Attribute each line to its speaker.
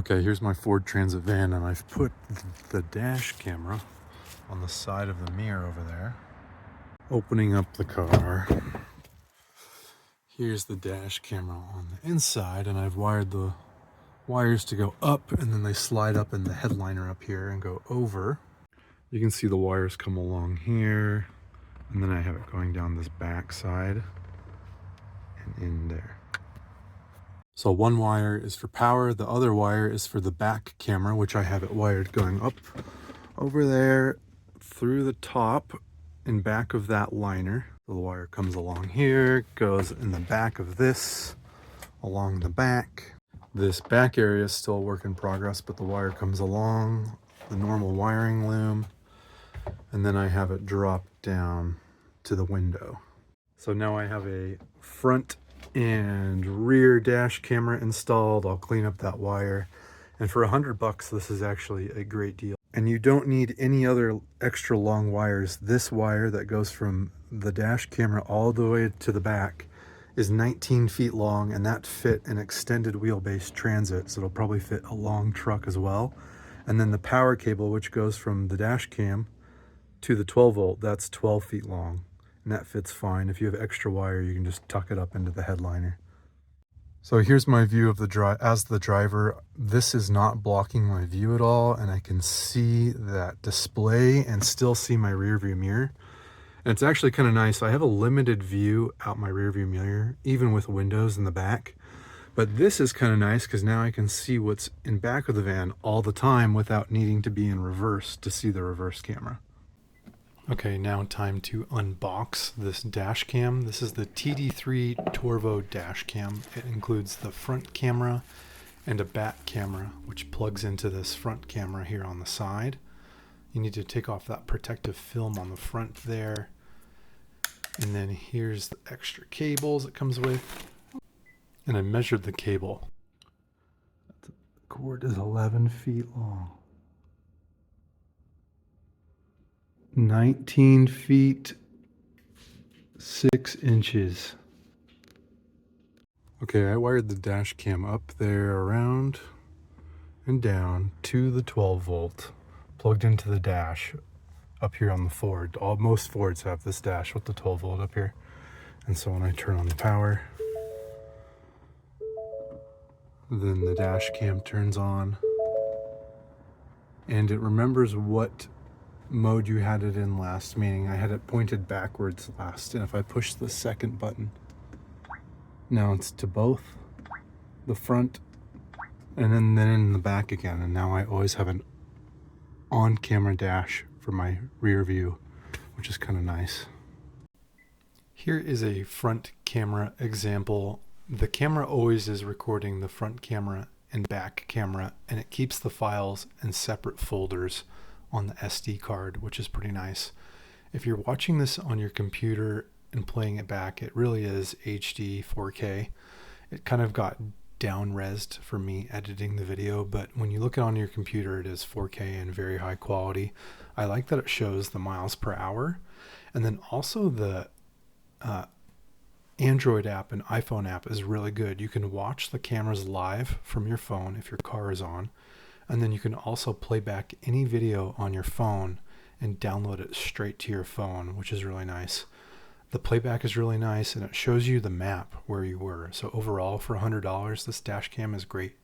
Speaker 1: Okay, here's my Ford Transit van, and I've put the dash camera on the side of the mirror over there. Opening up the car. Here's the dash camera on the inside, and I've wired the wires to go up, and then they slide up in the headliner up here and go over. You can see the wires come along here, and then I have it going down this back side and in there. So one wire is for power, the other wire is for the back camera, which I have it wired going up over there through the top and back of that liner. So the wire comes along here, goes in the back of this, along the back. This back area is still a work in progress, but the wire comes along the normal wiring loom, and then I have it drop down to the window. So now I have a front and rear dash camera installed. I'll clean up that wire, and for $100 this is actually a great deal. And you don't need any other extra long wires. This wire that goes from the dash camera all the way to the back is 19 feet long, and that fit an extended wheelbase Transit, so it'll probably fit a long truck as well. And then the power cable, which goes from the dash cam to the 12 volt, that's 12 feet long. And that fits fine. If you have extra wire, you can just tuck it up into the headliner. So here's my view of the as the driver. This is not blocking my view at all, and I can see that display and still see my rear view mirror. And it's actually kind of nice. I have a limited view out my rear view mirror, even with windows in the back. But this is kind of nice because now I can see what's in back of the van all the time without needing to be in reverse to see the reverse camera. Okay, now time to unbox this dash cam. This is the TD3 Torvo Dash Cam. It includes the front camera and a back camera, which plugs into this front camera here on the side. You need to take off that protective film on the front there. And then here's the extra cables it comes with. And I measured the cable. The cord is 11 feet long. 19 feet 6 inches. Okay, I wired the dash cam up there, around and down to the 12 volt, plugged into the dash up here on the Ford. Most Fords have this dash with the 12 volt up here. And so when I turn on the power, then the dash cam turns on, and it remembers what mode you had it in last, meaning I had it pointed backwards last, and if I push the second button, now it's to both the front and then in the back again, and now I always have an on-camera dash for my rear view, which is kind of nice. Here is a front camera example. The camera always is recording the front camera and back camera, and it keeps the files in separate folders on the SD card, which is pretty nice. If you're watching this on your computer and playing it back, it really is HD 4K. It kind of got down-resed for me editing the video, but when you look at it on your computer, it is 4K and very high quality. I like that it shows the miles per hour, and then also the Android app and iPhone app is really good. You can watch the cameras live from your phone if your car is on, and then you can also play back any video on your phone and download it straight to your phone, which is really nice. The playback is really nice, and it shows you the map where you were. So overall, for $100, this dash cam is great.